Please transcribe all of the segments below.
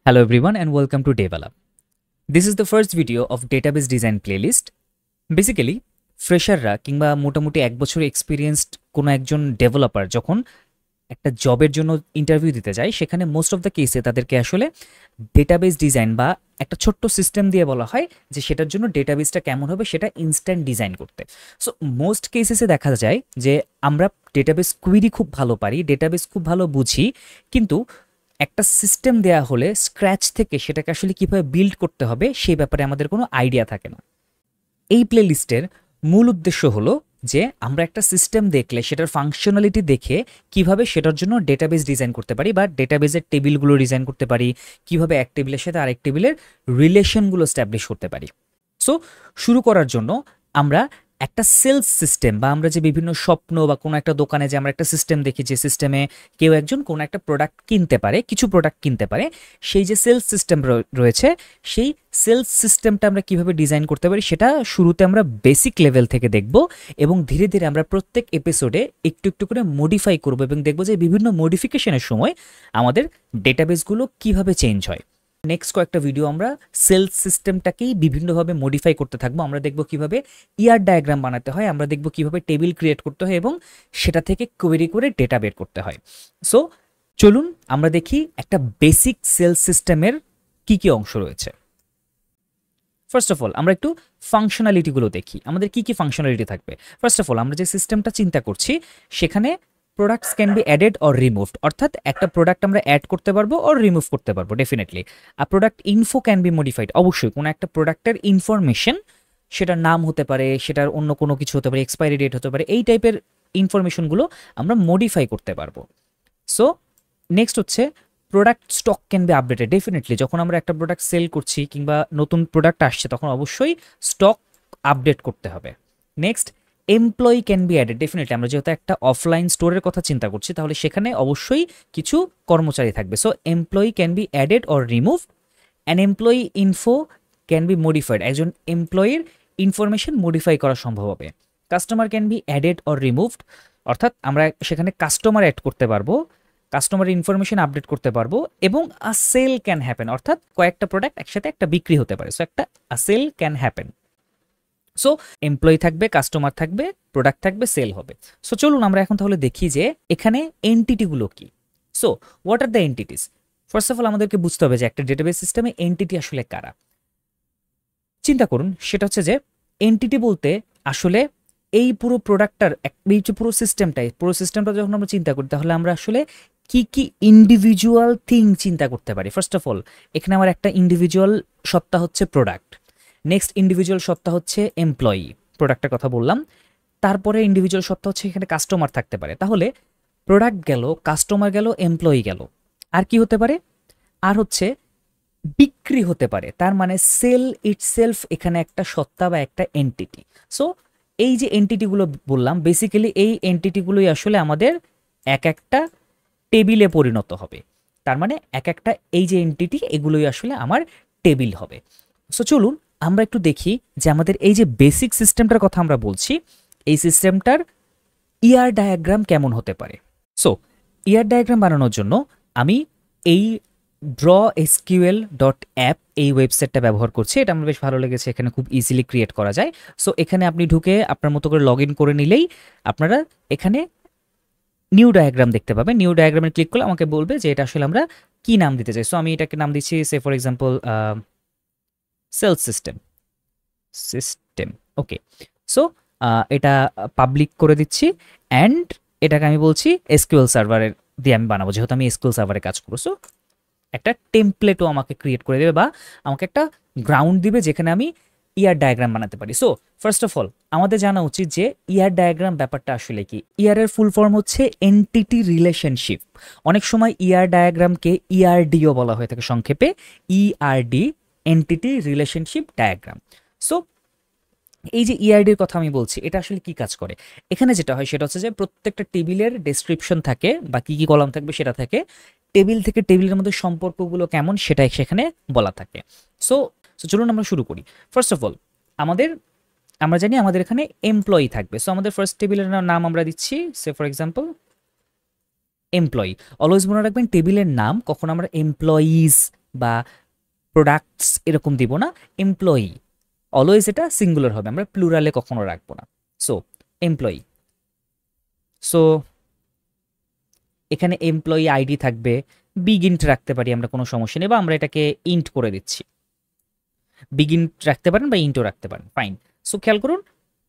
Hello everyone and welcome to Develop. This is the first video of database design playlist. Basically, ফ্রেশাররা কিংবা মোটামুটি 1 বছর experienced কোনো একজন developer যখন একটা জবের জন্য ইন্টারভিউ দিতে যায় সেখানে মোস্ট অফ দ্য কেসে তাদেরকে আসলে ডেটাবেস ডিজাইন বা একটা ছোট্ট সিস্টেম দিয়ে বলা হয় যে সেটার জন্য ডেটাবেসটা কেমন হবে সেটা ইনস্ট্যান্ট ডিজাইন করতে। সো মোস্ট কেসেসে দেখা যায় যে আমরা ডেটাবেস কুইরি খুব ভালো পারি, ডেটাবেস খুব ভালো বুঝি, কিন্তু একটা সিস্টেম দেয়া হলে স্ক্র্যাচ থেকে সেটাকে আসলে কিভাবে বিল্ড করতে হবে সেই ব্যাপারে আমাদের কোনো আইডিয়া থাকে না। এই প্লেলিস্টের মূল উদ্দেশ্য হলো যে আমরা একটা সিস্টেম দেখলে সেটার ফাংশনালিটি দেখে কিভাবে সেটার জন্য ডেটাবেস ডিজাইন করতে পারি বা ডেটাবেসের টেবিলগুলো ডিজাইন করতে পারি, কিভাবে এক টেবিলের সাথে আরেক টেবিলের রিলেশনগুলো স্ট্যাবলিশ করতে পারি। সো শুরু করার জন্য আমরা একটা সেলস সিস্টেম বা আমরা যে বিভিন্ন স্বপ্ন বা কোনো একটা দোকানে যে আমরা একটা সিস্টেম দেখি যে সিস্টেমে কেউ একজন কোনো একটা প্রোডাক্ট কিনতে পারে, কিছু প্রোডাক্ট কিনতে পারে, সেই যে সেলস সিস্টেম রয়েছে সেই সেলস সিস্টেমটা আমরা কিভাবে ডিজাইন করতে পারি সেটা শুরুতে আমরা বেসিক লেভেল থেকে দেখব এবং ধীরে ধীরে আমরা প্রত্যেক এপিসোডে একটু একটু করে মডিফাই করব এবং দেখব যে বিভিন্ন মডিফিকেশনের সময় আমাদের ডেটাবেসগুলো কিভাবে চেঞ্জ হয়। নেক্সট কয়েকটা ভিডিও আমরা সেলস সিস্টেমটাকেই বিভিন্নভাবে মডিফাই করতে থাকবো। আমরা দেখব কিভাবে ইয়ার ডায়াগ্রাম বানাতে হয়, আমরা দেখব কিভাবে টেবিল ক্রিয়েট করতে হয় এবং সেটা থেকে কোয়েরি করে ডেটা বের করতে হয়। সো চলুন আমরা দেখি একটা বেসিক সেলস সিস্টেমের কি কি অংশ রয়েছে। ফার্স্ট অফ অল আমরা একটু ফাংশনালিটিগুলো দেখি, আমাদের কি কি ফাংশনালিটি থাকবে। ফার্স্ট অফ অল আমরা যে সিস্টেমটা চিন্তা করছি সেখানে products can be added or removed, অর্থাৎ একটা প্রোডাক্ট আমরা অ্যাড করতে পারবো অর রিমুভ করতে পারবো ডেফিনেটলি। আর product info can be modified, অবশ্যই কোনো একটা প্রোডাক্টের ইনফরমেশন, সেটার নাম হতে পারে, সেটার অন্য কোনো কিছু হতে পারে, এক্সপায়ারি ডেট হতে পারে, এই টাইপের ইনফরমেশনগুলো আমরা মডিফাই করতে পারবো। সো নেক্সট হচ্ছে product stock can be updated, definitely যখন আমরা একটা প্রোডাক্ট সেল করছি কিংবা নতুন প্রোডাক্ট আসছে তখন অবশ্যই স্টক আপডেট করতে হবে। Next employee can be added, definitely আমরা যেহেতু একটা অফলাইন স্টোরের কথা চিন্তা করছি তাহলে সেখানে অবশ্যই কিছু কর্মচারী থাকবে। So employee can be added or remove. An employee info can be modified, একজন এমপ্লয়ির ইনফরমেশন মডিফাই করা সম্ভব হবে। Customer can be added or removed, অর্থাৎ আমরা সেখানে কাস্টমার অ্যাড করতে পারবো, কাস্টমার ইনফরমেশন আপডেট করতে পারবো এবং আ সেল ক্যান হ্যাপেন, অর্থাৎ কয়েকটা প্রোডাক্ট একসাথে একটা বিক্রি হতে পারে। সো একটা uh sale can happen. So employee থাকবে, কাস্টমার থাকবে, প্রোডাক্ট থাকবে, সেল হবে। সো চলুন আমরা এখন তাহলে দেখি যে এখানে এন্টিটিগুলো কি। So what are the entities? First of all আমাদেরকে বুঝতে হবে যে একটা ডেটাবেস সিস্টেমে এন্টিটি আসলে কারা। চিন্তা করুন, সেটা হচ্ছে যে এন্টিটি বলতে আসলে এই পুরো প্রোডাক্টটার এই যে পুরো সিস্টেমটা যখন আমরা চিন্তা করি তাহলে আমরা আসলে কি কি ইন্ডিভিজুয়াল থিং চিন্তা করতে পারি। ফার্স্ট অফ অল এখানে আমার একটা ইন্ডিভিজুয়াল সত্তা হচ্ছে প্রোডাক্ট, নেক্সট ইন্ডিভিজুয়াল সত্তা হচ্ছে এমপ্লয়ি, প্রোডাক্টের কথা বললাম, তারপরে ইন্ডিভিজুয়াল সত্তা হচ্ছে এখানে কাস্টমার থাকতে পারে। তাহলে প্রোডাক্ট গেল, কাস্টমার গেল, এমপ্লয়ি গেল, আর কি হতে পারে? আর হচ্ছে বিক্রি হতে পারে। তার মানে সেল ইটসেলফ এখানে একটা সত্তা বা একটা এন্টিটি। সো এই যে এন্টিটিগুলো বললাম বেসিক্যালি এই এন্টিটিগুলোই আসলে আমাদের এক একটা টেবিলে পরিণত হবে। তার মানে এক একটা এই যে এন্টিটি এগুলোই আসলে আমার টেবিল হবে। সো চলুন আমরা একটু দেখি যে আমাদের এই যে বেসিক সিস্টেমটার কথা আমরা বলছি এই সিস্টেমটার ইয়ার ডায়াগ্রাম কেমন হতে পারে। সো ইয়ার ডায়াগ্রাম বানানোর জন্য আমি এই drawsql.app এই ওয়েবসাইটটা ব্যবহার করছি। এটা আমার বেশ ভালো লেগেছে, এখানে খুব ইজিলি ক্রিয়েট করা যায়। সো এখানে আপনি ঢুকে আপনার মতো করে লগ ইন করে নিলেই আপনারা এখানে নিউ ডায়াগ্রাম দেখতে পাবেন। নিউ ডায়াগ্রামে ক্লিক করলে আমাকে বলবে যে এটা আসলে আমরা কি নাম দিতে চাই। সো আমি এটাকে নাম দিচ্ছি say for example sales system. Okay, so এটা পাবলিক করে দিচ্ছি অ্যান্ড এটাকে আমি বলছি এসকিউএল সার্ভারের দিয়ে আমি বানাবো, যেহেতু আমি এসকিউএল সার্ভারে কাজ করবো। সো একটা টেমপ্লেটও আমাকে ক্রিয়েট করে দেবে বা আমাকে একটা গ্রাউন্ড দিবে যেখানে আমি ইয়ার ডায়াগ্রাম বানাতে পারি। সো ফার্স্ট অফ অল আমাদের জানা উচিত যে ইয়ার ডায়াগ্রাম ব্যাপারটা আসলে কি। ইয়ারের ফুল ফর্ম হচ্ছে এন্টিটি রিলেশনশিপ। অনেক সময় ইয়ার ডায়াগ্রামকে ইআরডিও বলা হয়ে থাকে সংক্ষেপে, ERD, entity relationship diagram. So এই যে ইআরডির কথা আমি বলছি এটা আসলে কি কাজ করে, এখানে যেটা হয় সেটা হচ্ছে যে প্রত্যেকটা টেবিলের ডেসক্রিপশন থাকে বা কি কি কলাম থাকবে সেটা থাকে, টেবিল থেকে টেবিলের মধ্যে সম্পর্কগুলো কেমন সেটাই সেখানে বলা থাকে। সো চলুন আমরা শুরু করি। ফার্স্ট অফ অল আমরা জানি আমাদের এখানে এমপ্লয়ি থাকবে। সো আমাদের ফার্স্ট টেবিলের নাম আমরা দিচ্ছি say for example employee. Always মনে রাখবেন টেবিলের নাম কখন আমরা এমপ্লয়িজ বা প্রোডাক্টস এরকম দিব না, এমপ্লয়ি অলওয়েজ এটা সিঙ্গুলার হবে, আমরা প্লুরালে কখনো রাখবো না। সো এমপ্লয়ি, সো এখানে এমপ্লয়ি আইডি থাকবে, বিগ ইন্ট রাখতে পারি আমরা, কোনো সমস্যা নেই, বা আমরা এটাকে ইন্ট করে দিচ্ছি, বিগ ইন্ট রাখতে পারেন বা ইন্টও রাখতে পারেন, ফাইন। সো খেয়াল করুন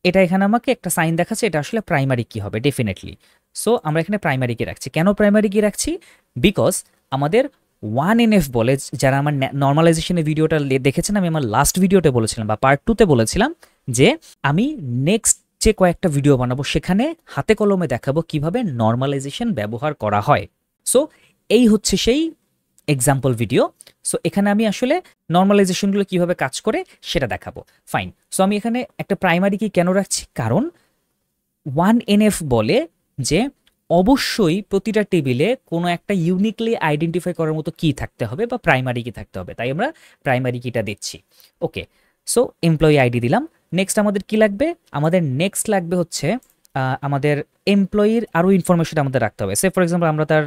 এটা এখানে আমাকে একটা সাইন দেখাচ্ছে, এটা আসলে প্রাইমারি কি হবে ডেফিনেটলি। সো আমরা এখানে প্রাইমারি কি রাখছি, কেন প্রাইমারি কি রাখছি, বিকজ আমাদের 1NF বলে, যারা আমার নর্মালাইজেশনের ভিডিওটা দেখেছেন, আমি আমার লাস্ট ভিডিওতে বলেছিলাম বা পার্ট 2তে বলেছিলাম যে আমি নেক্সট যে কয়েকটা ভিডিও বানাবো সেখানে হাতে কলমে দেখাবো কিভাবে নর্মালাইজেশন ব্যবহার করা হয়। সো এই হচ্ছে সেই এক্সাম্পল ভিডিও। সো এখানে আমি আসলে নর্মালাইজেশনগুলো কিভাবে কাজ করে সেটা দেখাবো, ফাইন। সো আমি এখানে একটা প্রাইমারি কি কেন রাখছি, কারণ 1NF বলে যে অবশ্যই প্রতিটা টেবিলে কোনো একটা ইউনিকলি আইডেন্টিফাই করার মতো কি থাকতে হবে বা প্রাইমারি কি থাকতে হবে, তাই আমরা প্রাইমারি কিটা দিচ্ছি। ওকে, সো এমপ্লয়ি আইডি দিলাম। নেক্সট আমাদের কি লাগবে, আমাদের নেক্সট লাগবে হচ্ছে আমাদের এমপ্লয়ির আরও ইনফরমেশন আমাদের রাখতে হবে। সে ফর এক্সাম্পল আমরা তার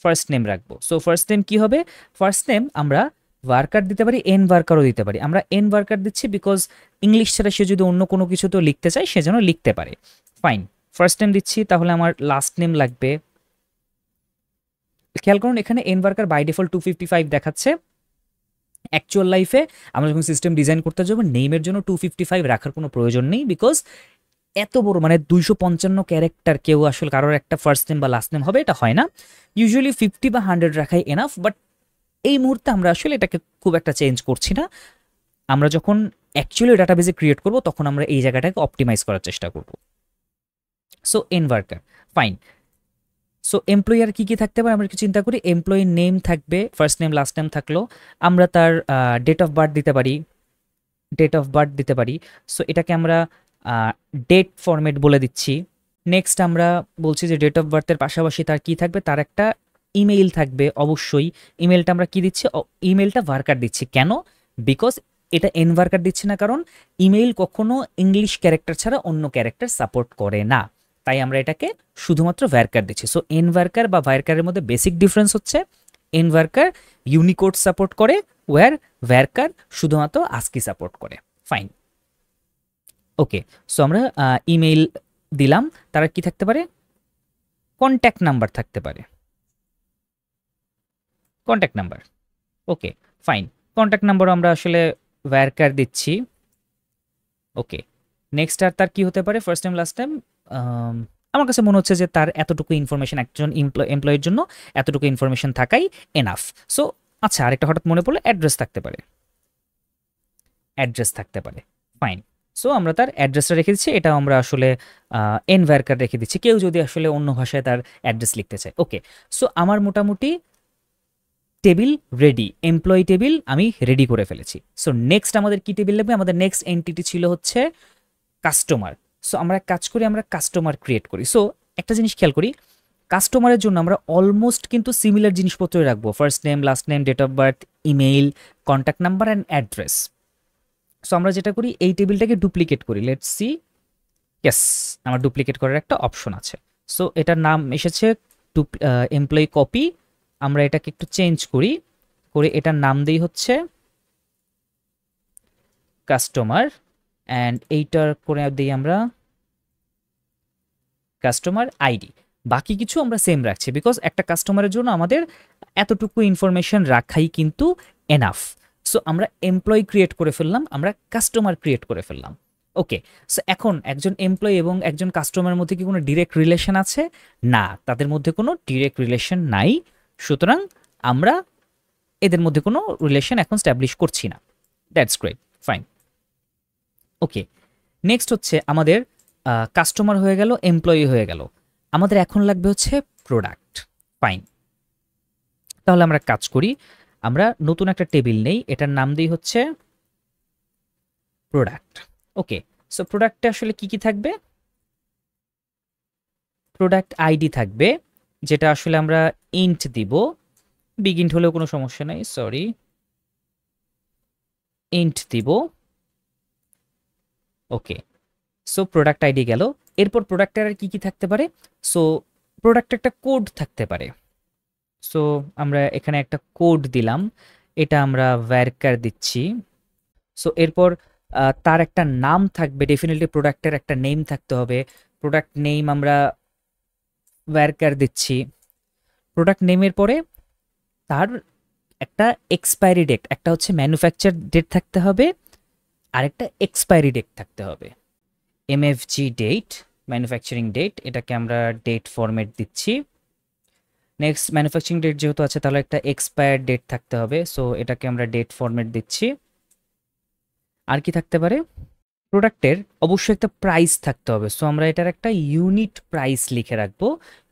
ফার্স্ট নেম রাখবো। সো ফার্স্ট নেম কি হবে, ফার্স্ট নেম আমরা ওয়ার্কার দিতে পারি, এন ওয়ার্কারও দিতে পারি। আমরা এন ওয়ার্কার দিচ্ছি বিকজ ইংলিশ ছাড়া সে যদি অন্য কোনো কিছু তো লিখতে চায় সে যেন লিখতে পারে, ফাইন। ফার্স্ট নেম দিচ্ছি, তাহলে আমার লাস্ট নেম লাগবে। খেয়াল করুন এখানে এন ওয়ার্কার বাই ডিফল্ট 255 দেখাচ্ছে, অ্যাকচুয়াল লাইফে আমরা যখন সিস্টেম ডিজাইন করতে যাবো নেমের জন্য 255 রাখার কোনো প্রয়োজন নেই, বিকজ এত বড় মানে 255 ক্যারেক্টার কেউ আসলে কারোর একটা ফার্স্ট নেম বা লাস্ট নেম হবে এটা হয় না, ইউজুয়ালি 50 বা 100 রাখাই এনাফ। বাট এই মুহূর্তে আমরা আসলে এটাকে খুব একটা চেঞ্জ করছি না, আমরা যখন অ্যাকচুয়ালি ডাটাবেসে ক্রিয়েট করব তখন আমরা এই জায়গাটাকে অপটিমাইজ করার চেষ্টা করব। So N worker, fine. So employer কি কি থাকতে পারে আমরা একটু চিন্তা করি, এমপ্লয়ি নেম থাকবে, ফার্স্ট নেম লাস্ট নেম থাকলো, আমরা তার ডেট অফ বার্থ দিতে পারি, ডেট অফ বার্থ দিতে পারি। সো এটাকে আমরা ডেট ফরম্যাট বলে দিচ্ছি। নেক্সট আমরা বলছি যে ডেট অফ বার্থের পাশাপাশি তার কি থাকবে, তার একটা ইমেইল থাকবে অবশ্যই। ইমেলটা আমরা কি দিচ্ছি, ইমেলটা ওয়ার্কার দিচ্ছি, কেন, বিকজ এটা এন ওয়ার্কার দিচ্ছি না কারণ ইমেইল কখনো ইংলিশ ক্যারেক্টার ছাড়া অন্য ক্যারেক্টার সাপোর্ট করে না, তাই আমরা এটাকে শুধুমাত্র ওয়ার্কার দিচ্ছি। সো এন ওয়ার্কার বা ওয়ার্কারের মধ্যে বেসিক ডিফারেন্স হচ্ছে এন ওয়ার্কার ইউনিকোড সাপোর্ট করে, ওয়ার ওয়ার্কার শুধুমাত্র আস্কি সাপোর্ট করে, ফাইন। ওকে, সো আমরা ইমেইল দিলাম, তারা কি থাকতে পারে, কন্ট্যাক্ট নাম্বার থাকতে পারে, কন্ট্যাক্ট নাম্বার। ওকে, ফাইন, কন্ট্যাক্ট নাম্বারও আমরা আসলে ওয়্যারকার দিচ্ছি। ওকে, নেক্সট আর তার কি হতে পারে, ফার্স্ট টাইম লাস্ট টাইম, আমার কাছে মনে হচ্ছে যে তার এতটুকু ইনফরমেশন একজন এমপ্লয়ের জন্য এতটুকু ইনফরমেশন থাকাই এনাফ। সো আচ্ছা, আরেকটা হঠাৎ মনে পড়লো, অ্যাড্রেস থাকতে পারে, অ্যাড্রেস থাকতে পারে, ফাইন। সো আমরা তার অ্যাড্রেসটা রেখে দিচ্ছি, এটা আমরা আসলে এন ওয়্যারকার রেখে দিচ্ছি, কেউ যদি আসলে অন্য ভাষায় তার অ্যাড্রেস লিখতে চায়। ওকে, সো আমার মোটামুটি টেবিল রেডি, এমপ্লয়ি টেবিল আমি রেডি করে ফেলেছি। সো নেক্সট আমাদের কি টেবিল লাগবে, আমাদের নেক্সট এন্টিটি ছিল হচ্ছে কাস্টমার। সো আমরা কাজ করি, আমরা কাস্টমার ক্রিয়েট করি। সো একটা জিনিস খেয়াল করি, কাস্টমারের জন্য আমরা অলমোস্ট কিন্তু সিমিলার জিনিসপত্রই রাখবো, first name last name date of birth email contact number and address. So আমরা যেটা করি এই টেবিলটাকে ডুপ্লিকেট করি, লেটস সি, ইয়েস আমার ডুপ্লিকেট করার একটা অপশন আছে। সো এটার নাম এসেছে এমপ্লয়ি কপি, আমরা এটাকে একটু চেঞ্জ করি, করে এটার নাম দিই হচ্ছে কাস্টমার, অ্যান্ড এইটার করে দিই আমরা কাস্টমার আইডি। বাকি কিছু আমরা সেম রাখছি বিকজ একটা কাস্টমারের জন্য আমাদের এতটুকু ইনফরমেশন রাখাই কিন্তু এনাফ। সো আমরা এমপ্লয়ি ক্রিয়েট করে ফেললাম, আমরা কাস্টমার ক্রিয়েট করে ফেললাম। ওকে, সো এখন একজন এমপ্লয়ি এবং একজন কাস্টমারের মধ্যে কি কোনো ডিরেক্ট রিলেশন আছে, না, তাদের মধ্যে কোনো ডিরেক্ট রিলেশন নাই, সুতরাং আমরা এদের মধ্যে কোনো রিলেশন এখন স্ট্যাবলিশ করছি না, that's great, fine. Okay, next হচ্ছে আমাদের কাস্টমার হয়ে গেল, এমপ্লয়ি হয়ে গেল, আমাদের এখন লাগবে হচ্ছে প্রোডাক্ট, ফাইন। তাহলে আমরা কাজ করি, আমরা নতুন একটা টেবিল নেই, এটার নাম দিই হচ্ছে প্রোডাক্ট। ওকে, সো প্রোডাক্টে আসলে কি কি থাকবে, প্রোডাক্ট আইডি থাকবে, যেটা আসলে আমরা ইন্ট দিব, বিগ ইন্ট হলেও কোনো সমস্যা নাই, সরি, ইন্ট দিব। ওকে, সো প্রোডাক্ট আইডি গেল, এরপর প্রোডাক্টের আর কি কি থাকতে পারে, সো প্রোডাক্টের একটা কোড থাকতে পারে। সো আমরা এখানে একটা কোড দিলাম, এটা আমরা varchar দিচ্ছি। সো এরপর তার একটা নাম থাকবে, ডেফিনেটলি প্রোডাক্টের একটা নেম থাকতে হবে। প্রোডাক্ট নেম আমরা varchar দিচ্ছি। প্রোডাক্ট নেমের পরে তার একটা এক্সপায়ারি ডেট, একটা হচ্ছে ম্যানুফ্যাকচার ডেট থাকতে হবে, আর একটা এক্সপায়ারি ডেট থাকতে হবে। এমএফজি ডেট, ম্যানুফ্যাকচারিং ডেট, এটাকে আমরা ডেট ফরম্যাট দিচ্ছি। নেক্সট ম্যানুফ্যাকচারিং ডেট যেহেতু আছে তাহলে একটা এক্সপায়ার ডেট থাকতে হবে, সো এটাকে আমরা ডেট ফরম্যাট দিচ্ছি। আর কি থাকতে পারে, প্রোডাক্টের অবশ্যই একটা প্রাইস থাকতে হবে, সো আমরা এটার একটা ইউনিট প্রাইস লিখে রাখবো।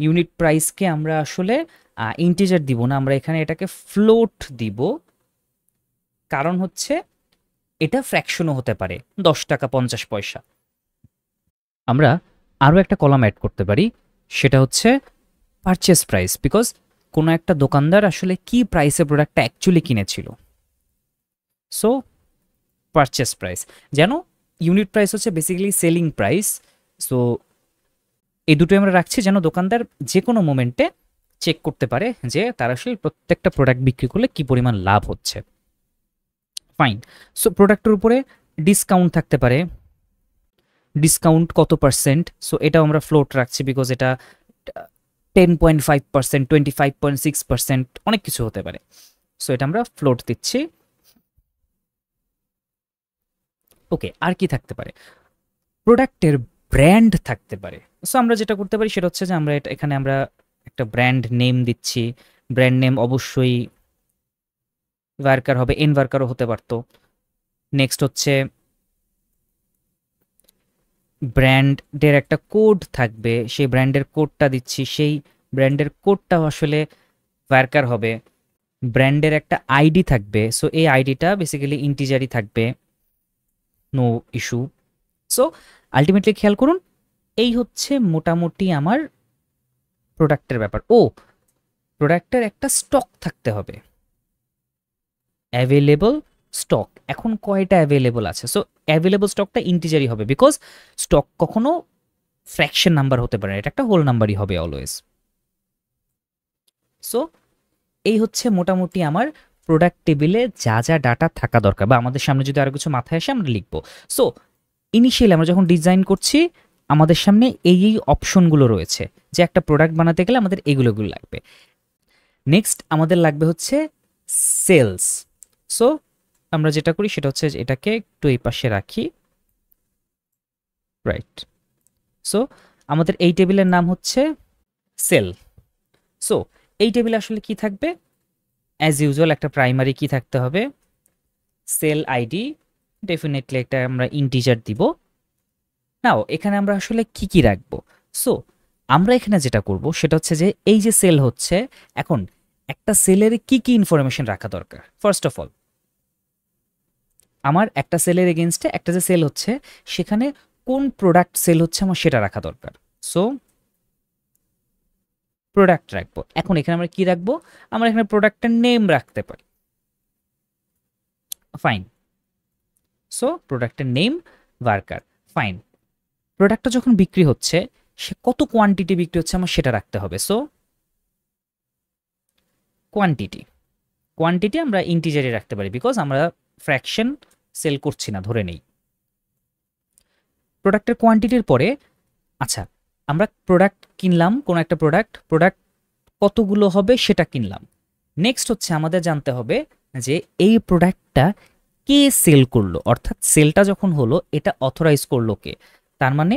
ইউনিট প্রাইসকে আমরা আসলে ইন্টিজার দিব না, আমরা এখানে এটাকে ফ্লোট দিব। কারণ হচ্ছে এটা ফ্র্যাকশনও হতে পারে, 10 টাকা 50 পয়সা। আমরা আরও একটা কলাম অ্যাড করতে পারি, সেটা হচ্ছে পারচেস প্রাইস, বিকজ কোনো একটা দোকানদার আসলে কি প্রাইসে প্রোডাক্টটা অ্যাকচুয়ালি কিনেছিল। সো পারচেস প্রাইস, যেন ইউনিট প্রাইস হচ্ছে বেসিক্যালি সেলিং প্রাইস। সো এই দুটোই আমরা রাখছি যেন দোকানদার যে কোনো মোমেন্টে চেক করতে পারে যে তার আসলে প্রত্যেকটা প্রোডাক্ট বিক্রি করলে কি পরিমাণ লাভ হচ্ছে। ফাইন। সো প্রোডাক্টের উপরে ডিসকাউন্ট থাকতে পারে, ডিসকাউন্ট কত পার্সেন্ট, সো এটাও আমরা ফ্লোট রাখছি বিকজ এটা 10.5%, 25.6%, অনেক কিছু হতে পারে। সো এটা আমরা ফ্লোট দিচ্ছি। ওকে, আর কি থাকতে পারে, প্রোডাক্টের ব্র্যান্ড থাকতে পারে। সো আমরা যেটা করতে পারি সেটা হচ্ছে যে আমরা এখানে আমরা একটা ব্র্যান্ড নেম দিচ্ছি। ব্র্যান্ড নেম অবশ্যই ভার্কার হবে, এন ভার্কারও হতে পারতো। নেক্সট হচ্ছে ব্র্যান্ডের একটা কোড থাকবে, সেই ব্র্যান্ডের কোডটা দিচ্ছি, সেই ব্র্যান্ডের কোডটাও আসলে ভার্কার হবে। ব্র্যান্ডের একটা আইডি থাকবে, সো এই আইডিটা বেসিক্যালি ইন্টিজারই থাকবে, নো ইস্যু। সো আলটিমেটলি খেয়াল করুন, এই হচ্ছে মোটামুটি আমার প্রোডাক্টের ব্যাপার। ও, প্রোডাক্টের একটা স্টক থাকতে হবে, অ্যাভেলেবল স্টক। এখন কয়টা অ্যাভেলেবল আছে, সো অ্যাভেলেবল স্টকটা ইন্টিজারই হবে, বিকজ স্টক কখনো ফ্র্যাকশন নাম্বার হতে পারে না, এটা একটা হোল নাম্বারই হবে অলওয়েজ। সো এই হচ্ছে মোটামুটি আমার প্রোডাক্ট টেবিলে যা যা ডাটা থাকা দরকার, বা আমাদের সামনে যদি আরো কিছু মাথায় আসে আমরা লিখবো। সো ইনিশিয়ালি আমরা যখন ডিজাইন করছি আমাদের সামনে এই এই অপশনগুলো রয়েছে, যে একটা প্রোডাক্ট বানাতে গেলে আমাদের এইগুলো লাগবে। নেক্সট আমাদের লাগবে হচ্ছে সেলস। সো আমরা যেটা করি সেটা হচ্ছে এটাকে একটু এই পাশে রাখি, রাইট। সো আমাদের এই টেবিলের নাম হচ্ছে সেল। সো এই টেবিলে আসলে কি থাকবে, অ্যাজ ইউজুয়াল একটা প্রাইমারি কি থাকতে হবে, সেল আইডি, ডেফিনেটলি একটা আমরা ইন্টিজার দিব। নাও এখানে আমরা আসলে কি কি রাখবো, সো আমরা এখানে যেটা করব সেটা হচ্ছে যে এই যে সেল হচ্ছে, এখন একটা সেলের কি কি ইনফরমেশন রাখা দরকার। ফার্স্ট অফ অল আমার একটা সেলের এগেনস্টে একটা যে সেল হচ্ছে সেখানে কোন প্রোডাক্ট সেল হচ্ছে আমার সেটা রাখা দরকার। সো প্রোডাক্ট রাখবো। এখন এখানে আমরা কি রাখবো, আমরা এখানে প্রোডাক্টের নেম রাখতে পারি। ফাইন। সো প্রোডাক্টের নেম ভার্কার। ফাইন। প্রোডাক্টটা যখন বিক্রি হচ্ছে সে কত কোয়ান্টিটি বিক্রি হচ্ছে আমার সেটা রাখতে হবে। সো কোয়ান্টিটি, কোয়ান্টিটি আমরা ইন্টিজারে রাখতে পারি বিকজ আমরা ফ্র্যাকশন সেল করছি না, ধরে নেই। প্রোডাক্টের কোয়ান্টিটির পরে আচ্ছা আমরা প্রোডাক্ট কিনলাম, কোনো একটা প্রোডাক্ট কতগুলো হবে সেটা কিনলাম। নেক্সট হচ্ছে আমাদের জানতে হবে যে এই প্রোডাক্টটা কে সেল করলো, অর্থাৎ সেলটা যখন হলো এটা অথরাইজ করলো কে। তার মানে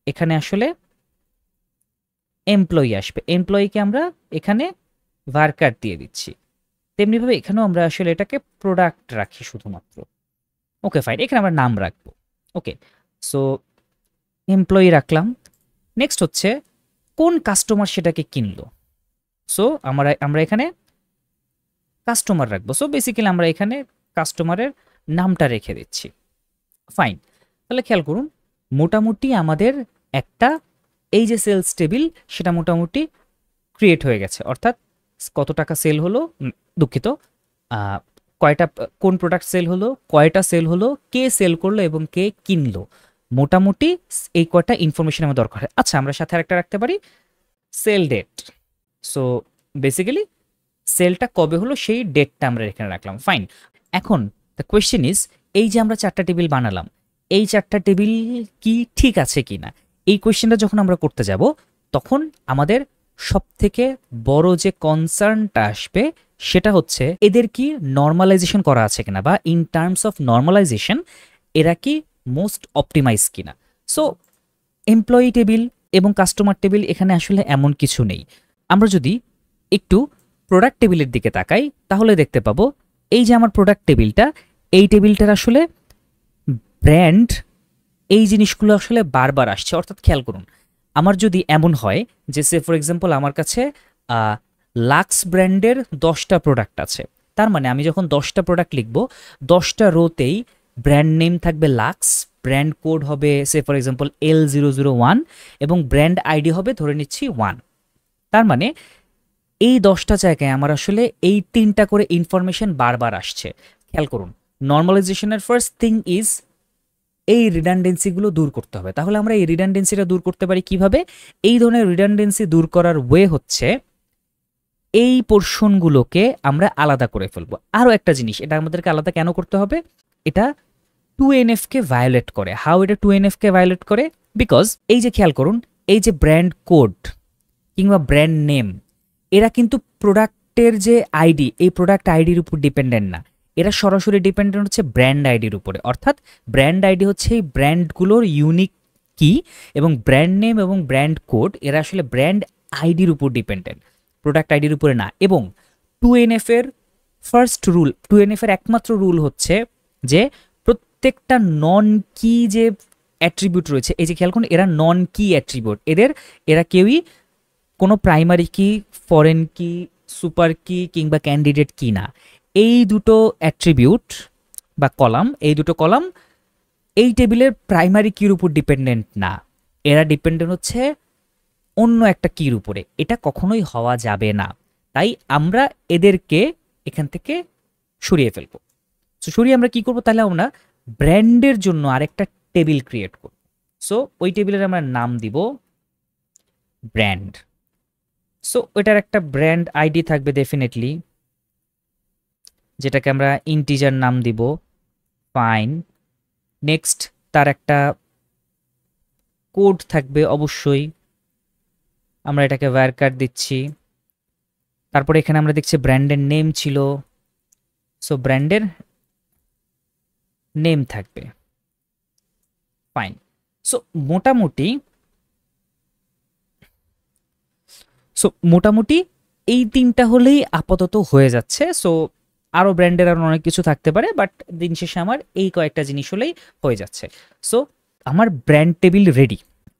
এখানে আসলে এমপ্লয়ি আসবে, এমপ্লয়িকে আমরা এখানে ভার্কার দিয়ে দিচ্ছি। তেমনিভাবে এখানেও আমরা আসলে এটাকে প্রোডাক্ট রাখি শুধুমাত্র। ওকে ফাইন, এখানে আমরা নাম রাখবো। ওকে, সো এমপ্লয়ি রাখলাম। নেক্সট হচ্ছে কোন কাস্টমার সেটাকে কিনলো, সো আমরা এখানে কাস্টমার রাখবো। সো বেসিক্যালি আমরা এখানে কাস্টমারের নামটা রেখে দিচ্ছি। ফাইন। তাহলে খেয়াল করুন মোটামুটি আমাদের একটা এই যে সেলস টেবিল সেটা মোটামুটি ক্রিয়েট হয়ে গেছে, অর্থাৎ কত টাকা সেল হলো, দুঃখিত, কয়টা কোন প্রোডাক্ট সেল হলো, কয়টা সেল হলো, কে সেল করলো এবং কে কিনলো, মোটামুটি এই কয়টা ইনফরমেশন আমার দরকার হয়। আচ্ছা আমরা সাথে আরেকটা রাখতে পারি সেল ডেট। সো বেসিক্যালি সেলটা কবে হলো সেই ডেটটা আমরা এখানে রাখলাম, ফাইন। এখন দ্য কোয়েশ্চেন ইজ, এই যে আমরা 4টা টেবিল বানালাম, এই 4টা টেবিল কি ঠিক আছে কি না, এই কোয়েশ্চেনটা যখন আমরা করতে যাব তখন আমাদের সবথেকে বড় যে কনসার্নটা আসবে সেটা হচ্ছে এদের কি নর্মালাইজেশন করা আছে কিনা, বা ইন টার্মস অফ নর্মালাইজেশন এরা কি মোস্ট অপটিমাইজ কিনা। সো এমপ্লয়ি টেবিল এবং কাস্টমার টেবিল এখানে আসলে এমন কিছু নেই। আমরা যদি একটু প্রোডাক্ট টেবিলের দিকে তাকাই তাহলে দেখতে পাবো এই যে আমার প্রোডাক্ট টেবিলটা, এই টেবিলটার আসলে ব্র্যান্ড এই জিনিসগুলো আসলে বারবার আসছে। অর্থাৎ খেয়াল করুন, আমার যদি এমন হয় যে সে ফর এক্সাম্পল আমার কাছে লাক্স ব্র্যান্ডের 10টা প্রোডাক্ট আছে, তার মানে আমি যখন 10টা প্রোডাক্ট লিখব 10টা রোতেই ব্র্যান্ড নেম থাকবে লাক্স, ব্র্যান্ড কোড হবে সে ফর এক্সাম্পল L001 এবং ব্র্যান্ড আইডি হবে ধরে নিচ্ছি 1। তার মানে এই 10টা জায়গায় আমার আসলে এই 3টা করে ইনফরমেশন বারবার আসছে। খেয়াল করুন, নর্মালাইজেশনের ফার্স্ট থিং ইজ এই রিডান্ডেন্সিগুলো দূর করতে হবে। তাহলে আমরা এই রিডান্ডেন্সিটা দূর করতে পারি কিভাবে? এই ধরনের রিডান্ডেন্সি দূর করার ওয়ে হচ্ছে এই পোর্শনগুলোকে আমরা আলাদা করে ফেলবো। আরও একটা জিনিস, এটা আমাদেরকে আলাদা কেন করতে হবে? এটা 2NF কে ভায়োলেট করে। হাউ এটা 2NF কে ভায়োলেট করে? বিকজ এই যে খেয়াল করুন, এই যে ব্র্যান্ড কোড কিংবা ব্র্যান্ড নেম, এরা কিন্তু প্রোডাক্টের যে আইডি, এই প্রোডাক্ট আইডির উপর ডিপেন্ডেন্ট না, এরা সরাসরি ডিপেন্ডেন্ট হচ্ছে ব্র্যান্ড আইডির উপরে। অর্থাৎ ব্র্যান্ড আইডি হচ্ছে এই ব্র্যান্ডগুলোর ইউনিক কি, এবং ব্র্যান্ড নেম এবং ব্র্যান্ড কোড এরা আসলে ব্র্যান্ড আইডির উপর ডিপেন্ডেন্ট, প্রোডাক্ট আইডির উপরে না। এবং 2NF এর ফার্স্ট রুল, 2NF এর একমাত্র রুল হচ্ছে যে প্রত্যেকটা নন কি যে অ্যাট্রিবিউট রয়েছে, এই যে খেয়াল করুন এরা নন কি অ্যাট্রিবিউট, এরা কেউই কোনো প্রাইমারি কি, ফরেন কি, সুপার কি কিংবা ক্যান্ডিডেট কি না। এই দুটো অ্যাট্রিবিউট বা কলাম, এই দুটো কলাম এই টেবিলের প্রাইমারি কির উপর ডিপেন্ডেন্ট না, এরা ডিপেন্ডেন্ট হচ্ছে অন্য একটা কির উপরে। এটা কখনোই হওয়া যাবে না, তাই আমরা এদেরকে এখান থেকে সরিয়ে ফেলবো। সো সরিয়ে আমরা কি করবো? তাহলে আমরা ব্র্যান্ডের জন্য আরেকটা টেবিল ক্রিয়েট করব। সো ওই টেবিলের আমরা নাম দিব ব্র্যান্ড। সো ওইটার একটা ব্র্যান্ড আইডি থাকবে ডেফিনেটলি, যেটাকে আমরা ইন্টিজার নাম দিব, ফাইন। নেক্সট তার একটা কোড থাকবে অবশ্যই, আমরা এটাকে ভায়ারকার দিচ্ছি। তারপরে এখানে আমরা দেখছি ব্র্যান্ডের নেম ছিল, সো ব্র্যান্ডের নেম থাকবে, ফাইন। সো মোটামুটি এই 3টা হলেই আপাতত হয়ে যাচ্ছে। সো আরও ব্র্যান্ডের আরও অনেক কিছু থাকতে পারে, বাট দিন শেষে আমার এই কয়েকটা জিনিস হলেই হয়ে যাচ্ছে। সো আমার ব্র্যান্ড টেবিল রেডি।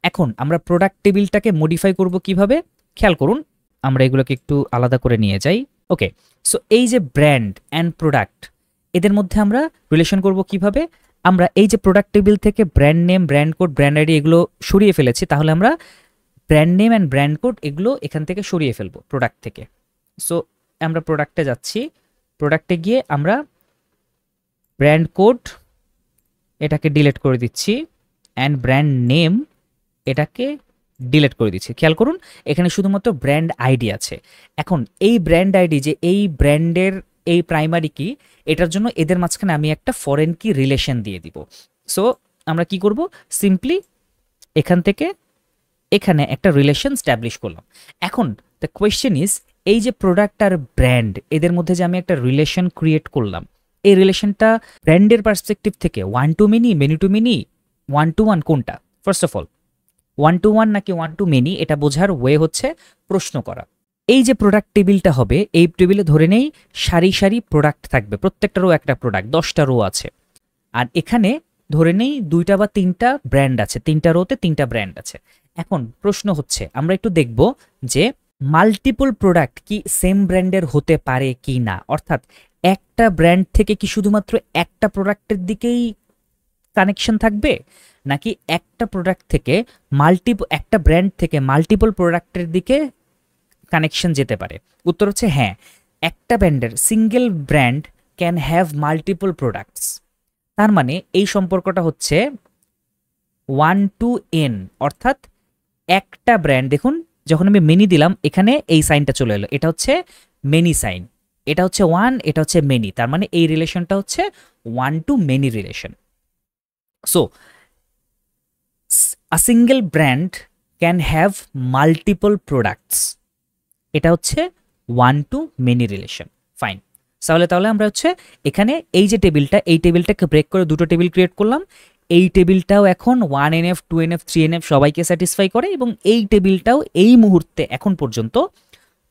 এখন আমরা প্রোডাক্ট টেবিলটাকে মডিফাই করব কিভাবে? খেয়াল করুন, আমরা এগুলোকে একটু আলাদা করে নিয়ে যাই। ওকে, সো এই যে ব্র্যান্ড অ্যান্ড প্রোডাক্ট, এদের মধ্যে আমরা রিলেশন করব কিভাবে? আমরা এই যে প্রোডাক্ট টেবিল থেকে brand name, brand code, brand ID এগুলো সরিয়ে ফেলেছি, তাহলে আমরা brand name and brand code এগুলো এখান থেকে সরিয়ে ফেলবো প্রোডাক্ট থেকে। সো আমরা প্রোডাক্টে যাচ্ছি, প্রোডাক্টে গিয়ে আমরা ব্র্যান্ড কোড এটাকে ডিলিট করে দিচ্ছি অ্যান্ড ব্র্যান্ড নেম এটাকে ডিলিট করে দিচ্ছি। খেয়াল করুন এখানে শুধুমাত্র ব্র্যান্ড আইডি আছে। এখন এই ব্র্যান্ড আইডি যে এই ব্র্যান্ডের এই প্রাইমারি কি, এটার জন্য এদের মাঝখানে আমি একটা ফরেন কি রিলেশন দিয়ে দিব। সো আমরা কি করব? সিম্পলি এখান থেকে এখানে একটা রিলেশন স্ট্যাবলিশ করলাম। এখন দ্য কোয়েশ্চেন ইজ, এই যে প্রোডাক্ট আর ব্র্যান্ড এদের মধ্যে যে আমি একটা রিলেশন ক্রিয়েট করলাম, এই রিলেশনটা ব্র্যান্ডের পার্সপেক্টিভ থেকে 1 to many, many to many, 1 to 1 কোনটা? ফার্স্ট অফ অল 1 to 1 নাকি 1 to many, এটা বোঝার ওয়ে হচ্ছে প্রশ্ন করা। এই যে প্রোডাক্ট টেবিলটা হবে, এই টেবিলে ধরে নেই সারি সারি প্রোডাক্ট থাকবে, প্রত্যেকটা রো একটা প্রোডাক্ট, 10টা রো আছে। আর এখানে ধরে নেই 2টা বা 3টা ব্র্যান্ড আছে, 3টা রোতে 3টা ব্র্যান্ড আছে। এখন প্রশ্ন হচ্ছে আমরা একটু দেখব যে মাল্টিপল প্রোডাক্ট কি সেম ব্র্যান্ডের হতে পারে কি না। অর্থাৎ একটা ব্র্যান্ড থেকে কি শুধুমাত্র একটা প্রোডাক্টের দিকেই কানেকশন থাকবে, নাকি একটা প্রোডাক্ট থেকে একটা ব্র্যান্ড থেকে মাল্টিপল প্রোডাক্টের দিকে কানেকশন যেতে পারে? উত্তর হচ্ছে হ্যাঁ, একটা ব্র্যান্ডের single brand can have multiple products. তার মানে এই সম্পর্কটা হচ্ছে 1 to n, অর্থাৎ একটা ব্র্যান্ড, দেখুন যখন আমি মেনি দিলাম এখানে এই সাইনটা চলে এলো, এটা হচ্ছে মেনি সাইন, এটা হচ্ছে ওয়ান, এটা হচ্ছে মেনি, তার মানে এই রিলেশনটা হচ্ছে one to many relation. So a single brand can have multiple products, এটা হচ্ছে one to many relation. Fine, তাহলে আমরা হচ্ছে এখানে এই যে টেবিলটা, এই টেবিলটাকে ব্রেক করে দুটো টেবিল ক্রিয়েট করলাম। এই টেবিলটাও এখন 1NF 2NF 3NF সবাইকে স্যাটিসফাই করে, এবং এই টেবিলটাও এই মুহূর্তে এখন পর্যন্ত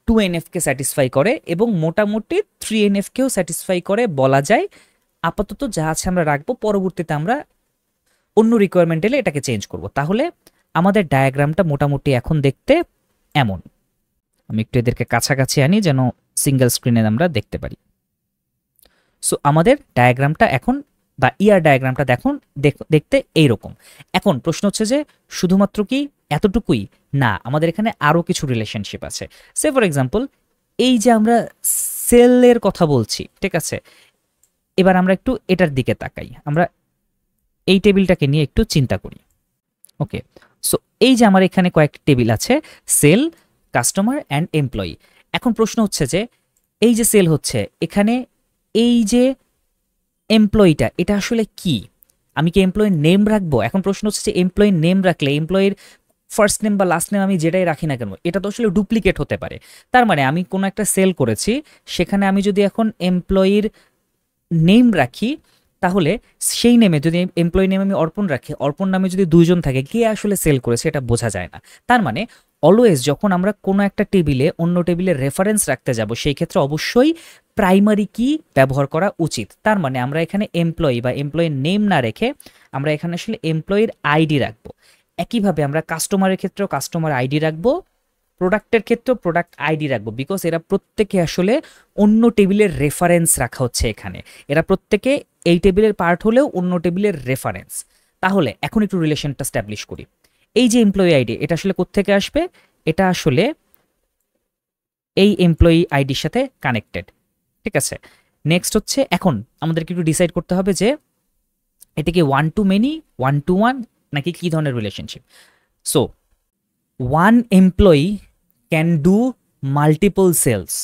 2NF কে স্যাটিসফাই করে, এবং মোটামুটি 3NF কেও স্যাটিসফাই করে বলা যায়। আপাতত যা আছে আমরা রাখবো, পরবর্তীতে আমরা অন্য রিকোয়ারমেন্ট এলে এটাকে চেঞ্জ করব। তাহলে আমাদের ডায়াগ্রামটা মোটামুটি এখন দেখতে এমন। আমি একটু এদেরকে কাছাকাছি আনি যেন সিঙ্গেল স্ক্রিনে আমরা দেখতে পারি। সো আমাদের ডায়াগ্রামটা এখন বা ইয়ার ডায়াগ্রামটা দেখুন, দেখতে এইরকম। এখন প্রশ্ন হচ্ছে যে শুধুমাত্র কি এতটুকুই? না, আমাদের এখানে আরও কিছু রিলেশনশিপ আছে। সে ফর এক্সাম্পল এই যে আমরা সেলের কথা বলছি, ঠিক আছে, এবার আমরা একটু এটার দিকে তাকাই, আমরা এই টেবিলটাকে নিয়ে একটু চিন্তা করি। ওকে, সো এই যে আমার এখানে কয়েকটি টেবিল আছে, সেল, কাস্টমার অ্যান্ড এমপ্লয়ি। এখন প্রশ্ন হচ্ছে যে এই যে সেল হচ্ছে, এখানে এই যে এমপ্লয়িটা এটা আসলে কি? আমি কি এমপ্লয়ির নেম রাখবো? এখন প্রশ্ন হচ্ছে যে এমপ্লয়ির নেম রাখলে এমপ্লয়ির ফার্স্ট নেম বা লাস্ট নেম আমি যেটাই রাখি না কেন, এটা তো আসলে ডুপ্লিকেট হতে পারে। তার মানে আমি কোনো একটা সেল করেছি, সেখানে আমি যদি এখন এমপ্লয়ির নেম রাখি, তাহলে সেই নেমে যদি এমপ্লয়ি নেম আমি অর্পণ রাখি, অর্পণ নামে যদি দুইজন থাকে, কে আসলে সেল করেছে এটা বোঝা যায় না। তার মানে অলওয়েজ যখন আমরা কোনো একটা টেবিলে অন্য টেবিলের রেফারেন্স রাখতে যাব, সেই ক্ষেত্রে অবশ্যই প্রাইমারি কি ব্যবহার করা উচিত। তার মানে আমরা এখানে এমপ্লয়ি বা এমপ্লয়ির নেম না রেখে আমরা এখানে আসলে এমপ্লয়ির আইডি রাখবো। একইভাবে আমরা কাস্টমারের ক্ষেত্রেও কাস্টমার আইডি রাখবো, প্রোডাক্টের ক্ষেত্রেও প্রোডাক্ট আইডি রাখবো, বিকজ এরা প্রত্যেকে আসলে অন্য টেবিলের রেফারেন্স রাখা হচ্ছে এখানে। এরা প্রত্যেকে এই টেবিলের পার্ট হলেও অন্য টেবিলের রেফারেন্স। তাহলে এখন একটু রিলেশনটা স্ট্যাবলিশ করি। এই যে এমপ্লয়ি আইডি, এটা আসলে কোত্থেকে আসবে? এটা আসলে এই এমপ্লয়ি আইডির সাথে কানেক্টেড, ঠিক আছে। নেক্সট হচ্ছে এখন আমাদেরকে একটু ডিসাইড করতে হবে যে এটা কি one to many, one to one, নাকি কি ধরনের relationship. So one employee can do multiple sales,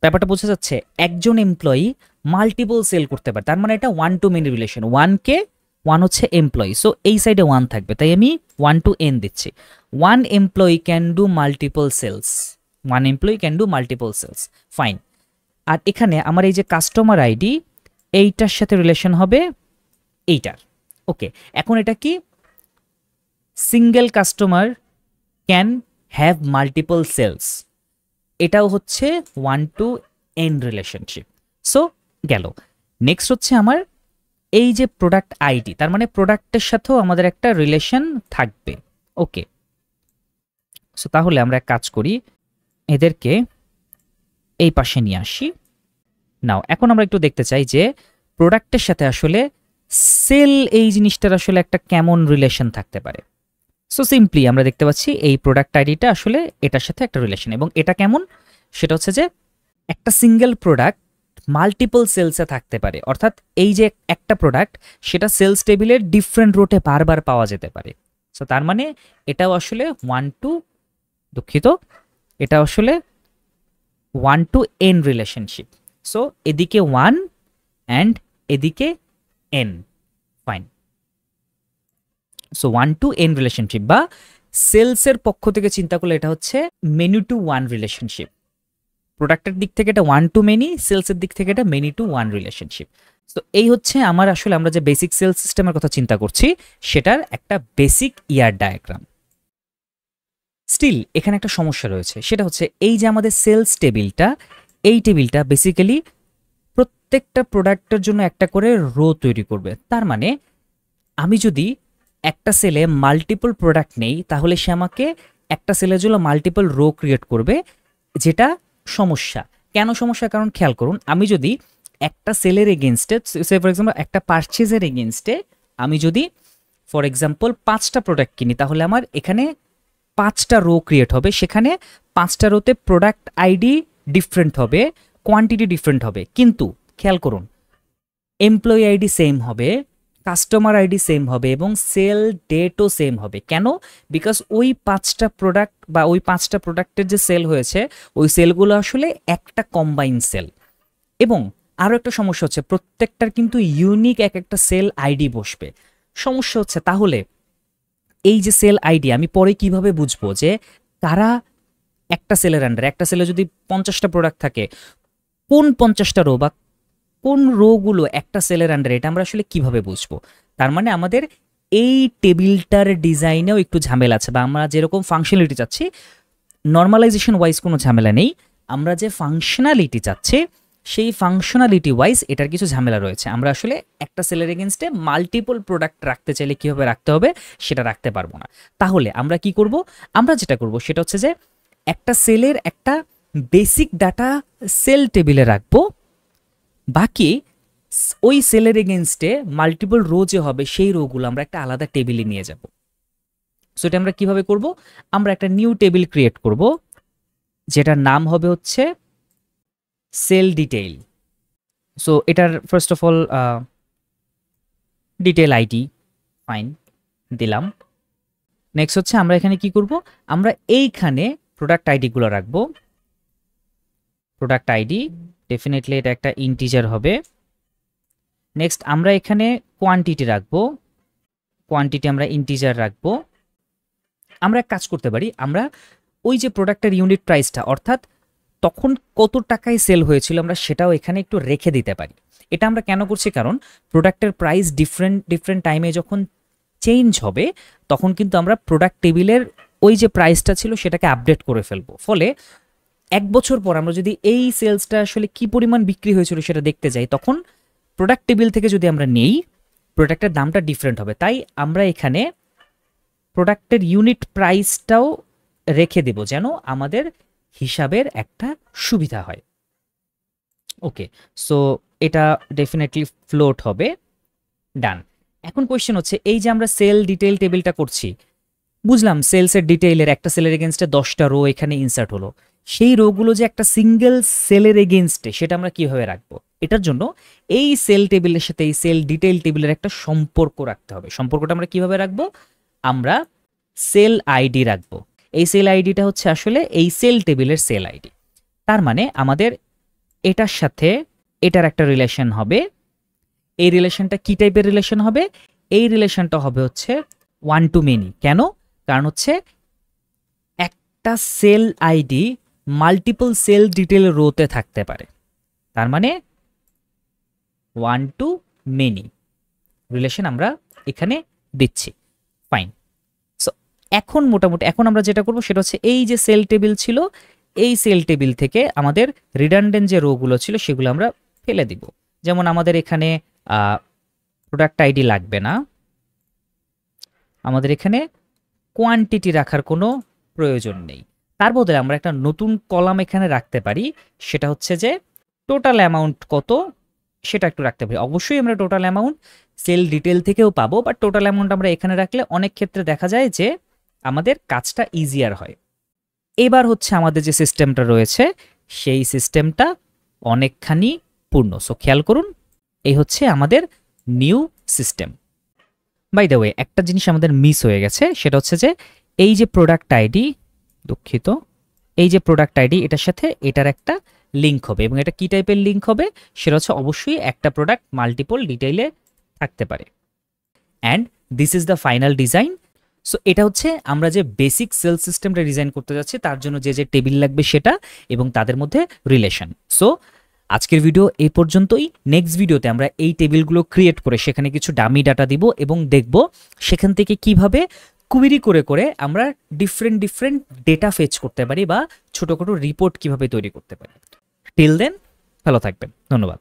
ব্যাপারটা বোঝা যাচ্ছে? একজন এমপ্লয়ি মাল্টিপল সেল করতে পারে, তার মানে এটা one to many relation. One হচ্ছে এমপ্লয়ি, সো এই সাইডে ওয়ান থাকবে, তাই আমি ওয়ান টু এন দিচ্ছি। One employee can do multiple sales, one employee can do multiple sales, fine. আর এখানে আমার এই যে কাস্টমার আইডি, এইটার সাথে রিলেশন হবে এইটার। ওকে, এখন এটা কি? Single customer can have multiple sales, এটাও হচ্ছে one to N relationship. So গেল। নেক্সট হচ্ছে আমার এই যে প্রোডাক্ট আইডি, তার মানে প্রোডাক্টের সাথেও আমাদের একটা রিলেশন থাকবে। ওকে, সো তাহলে আমরা এক কাজ করি, এদেরকে এই পাশে নিয়ে আসি। নাও এখন আমরা একটু দেখতে চাই যে প্রোডাক্টের সাথে আসলে সেল এই জিনিসটার আসলে একটা কেমন রিলেশন থাকতে পারে। সো সিম্পলি আমরা দেখতে পাচ্ছি এই প্রোডাক্ট আইডিটা আসলে এটার সাথে একটা রিলেশন, এবং এটা কেমন? সেটা হচ্ছে যে একটা সিঙ্গেল প্রোডাক্ট মাল্টিপল সেলসে থাকতে পারে, অর্থাৎ এই যে একটা প্রোডাক্ট সেটা সেলস টেবিলের ডিফারেন্ট রোটে বারবার পাওয়া যেতে পারে। সো তার মানে এটাও আসলে ওয়ান টু, দুঃখিত, এটা আসলে one to N relationship. So এদিকে ওয়ান অ্যান্ড এদিকে N, fine. So one to N relationship বা সেলসের পক্ষ থেকে চিন্তা করলে এটা হচ্ছে মেনি টু ওয়ান রিলেশনশিপ। প্রোডাক্টের দিক থেকে এটা ওয়ান টু মেনি, সেলসের দিক থেকে এটা মেনি টু ওয়ান রিলেশনশিপ। তো এই হচ্ছে আমার আসলে আমরা যে বেসিক সেলস সিস্টেমের কথা চিন্তা করছি সেটার একটা বেসিক ইয়ার ডায়াগ্রাম। স্টিল এখানে একটা সমস্যা রয়েছে, সেটা হচ্ছে এই যে আমাদের সেলস টেবিলটা, এই টেবিলটা বেসিক্যালি প্রত্যেকটা প্রোডাক্টের জন্য একটা করে রো তৈরি করবে। তার মানে আমি যদি একটা সেলে মাল্টিপল প্রোডাক্ট নেই, তাহলে সে আমাকে একটা সেলের জন্য মাল্টিপল রো ক্রিয়েট করবে, যেটা সমস্যা। কেন সমস্যা? কারণ খেয়াল করুন, আমি যদি একটা সেলের এগেনস্টে, সে ফর এক্সাম্পল একটা পারচেজের এগেনস্টে আমি যদি ফর এক্সাম্পল 5টা প্রোডাক্ট কিনি, তাহলে আমার এখানে 5টা রো ক্রিয়েট হবে, সেখানে 5টা রোতে প্রোডাক্ট আইডি ডিফারেন্ট হবে, কোয়ান্টিটি ডিফারেন্ট হবে, কিন্তু খেয়াল করুন এমপ্লয়ি আইডি সেম হবে, কাস্টমার আইডি সেম হবে এবং সেল ডেটও সেম হবে। কেন? বিকজ ওই 5টা প্রোডাক্ট বা ওই 5টা প্রোডাক্টের যে সেল হয়েছে ওই সেলগুলো আসলে একটা কম্বাইন সেল। এবং আরও একটা সমস্যা হচ্ছে প্রত্যেকটার কিন্তু ইউনিক একটা সেল আইডি বসবে। সমস্যা হচ্ছে তাহলে এই যে সেল আইডি আমি পরে কিভাবে বুঝবো যে কারা একটা সেলের আন্ডারে, একটা সেলে যদি 50টা প্রোডাক্ট থাকে কোন 50টা রো বা কোন রোগুলো একটা সেলের আন্ডারে, এটা আমরা আসলে কিভাবে বুঝবো? তার মানে আমাদের এই টেবিলটার ডিজাইনেও একটু ঝামেলা আছে, বা আমরা যেরকম ফাংশনালিটি চাচ্ছি নর্মালাইজেশন ওয়াইজ কোনো ঝামেলা নেই, আমরা যে ফাংশনালিটি চাচ্ছি সেই ফাংশনালিটি ওয়াইজ এটার কিছু ঝামেলা রয়েছে। আমরা আসলে একটা সেলের এগেনস্টে মাল্টিপল প্রোডাক্ট রাখতে চাইলে কীভাবে রাখতে হবে সেটা রাখতে পারবো না। তাহলে আমরা কি করব? আমরা যেটা করব সেটা হচ্ছে যে একটা সেলের একটা বেসিক ডাটা সেল টেবিলে রাখবো, বাকি ওই সেলের এগেনস্টে মাল্টিপল রো যে হবে সেই রোগুলো আমরা একটা আলাদা টেবিলে নিয়ে যাব। সো এটা আমরা কিভাবে করব? আমরা একটা নিউ টেবিল ক্রিয়েট করব যেটার নাম হবে হচ্ছে সেল ডিটেইল। সো এটার first of all detail ID fine দিলাম। নেক্সট হচ্ছে আমরা এখানে কি করব? আমরা এইখানে প্রোডাক্ট আইডিগুলো রাখবো। প্রোডাক্ট আইডি ডেফিনেটলি এটা একটা ইন্টিজার হবে। নেক্সট আমরা এখানে কোয়ান্টিটি রাখবো, কোয়ান্টিটি আমরা ইন্টিজার রাখবো। আমরা এক কাজ করতে পারি, আমরা ওই যে প্রোডাক্টের ইউনিট প্রাইসটা অর্থাৎ তখন কত টাকায় সেল হয়েছিল আমরা সেটাও এখানে একটু রেখে দিতে পারি। এটা আমরা কেন করছি? কারণ প্রোডাক্টের প্রাইস ডিফারেন্ট টাইমে যখন চেঞ্জ হবে তখন কিন্তু আমরা প্রোডাক্ট টেবিলের ওই যে প্রাইসটা ছিল সেটাকে আপডেট করে ফেলবো। ফলে 1 বছর পর আমরা যদি এই সেলসটা আসলে কি পরিমাণ বিক্রি হয়েছিল সেটা দেখতে যাই, তখন প্রোডাক্ট টেবিল থেকে যদি আমরা নেই প্রোডাক্টের দামটা ডিফারেন্ট হবে। তাই আমরা এখানে প্রোডাক্টের ইউনিট প্রাইসটাও রেখে দেব যেন আমাদের হিসাবের একটা সুবিধা হয়। ওকে, সো এটা ডেফিনেটলি ফ্লোট হবে। ডান। এখন কোয়েশ্চেন হচ্ছে এই যে আমরা সেল ডিটেইল টেবিলটা করছি, বুঝলাম সেলসের ডিটেইলের একটা সেলের এগেনস্টে 10টা রো এখানে ইনসার্ট হলো, সেই রোগুলো যে একটা সিঙ্গেল সেলের এগেনস্টে সেটা আমরা কিভাবে রাখবো? এটার জন্য এই সেল টেবিলের সাথে এই সেল ডিটেইল টেবিলের একটা সম্পর্ক রাখতে হবে। সম্পর্কটা আমরা কিভাবে রাখবো? আমরা সেল আইডি রাখবো। এই সেল আইডিটা হচ্ছে আসলে এই সেল টেবিলের সেল আইডি। তার মানে আমাদের এটার সাথে এটার একটা রিলেশন হবে। এই রিলেশনটা কি টাইপের রিলেশন হবে? এই রিলেশনটা হবে হচ্ছে ওয়ান টু মেনি। কেন? কারণ হচ্ছে একটা sale ID multiple sale detail রোতে থাকতে পারে, তার মানে ওয়ান টু মেনি রিলেশন আমরা এখানে দিচ্ছি। ফাইন। সো এখন মোটামুটি এখন আমরা যেটা করব সেটা হচ্ছে এই যে সেল টেবিল ছিল এই সেল টেবিল থেকে আমাদের রিডান্ডেন্ট যে রোগুলো ছিল সেগুলো আমরা ফেলে দিব। যেমন আমাদের এখানে প্রোডাক্ট আইডি লাগবে না, আমাদের এখানে কোয়ান্টিটি রাখার কোনো প্রয়োজন নেই। তার বদলে আমরা একটা নতুন কলাম এখানে রাখতে পারি, সেটা হচ্ছে যে টোটাল অ্যামাউন্ট কত সেটা একটু রাখতে পারি। অবশ্যই আমরা টোটাল অ্যামাউন্ট সেল ডিটেল থেকেও পাবো, বাট টোটাল অ্যামাউন্ট আমরা এখানে রাখলে অনেক ক্ষেত্রে দেখা যায় যে আমাদের কাজটা ইজিয়ার হয়। এবার হচ্ছে আমাদের যে সিস্টেমটা রয়েছে সেই সিস্টেমটা অনেকখানি পূর্ণ। সো খেয়াল করুন, এই হচ্ছে আমাদের new system. By the way একটা জিনিস আমাদের মিস হয়ে গেছে, সেটা হচ্ছে যে এই যে প্রোডাক্ট আইডি, দুঃখিত, এই যে প্রোডাক্ট আইডি এটার সাথে এটার একটা লিঙ্ক হবে, এবং এটা কি টাইপের লিঙ্ক হবে সেটা হচ্ছে অবশ্যই একটা প্রোডাক্ট মাল্টিপল ডিটেইলে থাকতে পারে। And this is the final design. So এটা হচ্ছে আমরা যে বেসিক সেল সিস্টেমটা ডিজাইন করতে যাচ্ছি তার জন্য যে যে টেবিল লাগবে সেটা এবং তাদের মধ্যে রিলেশন। সো আজকের ভিডিও এই পর্যন্তই। নেক্সট ভিডিওতে আমরা এই টেবিলগুলো ক্রিয়েট করে সেখানে কিছু ডামি ডাটা দিব এবং দেখব সেখান থেকে কিভাবে কুয়েরি করে করে আমরা ডিফারেন্ট ডেটা ফেচ করতে পারি বা ছোটখাটো রিপোর্ট কিভাবে তৈরি করতে পারি। টিল দেন ভালো থাকবেন, ধন্যবাদ।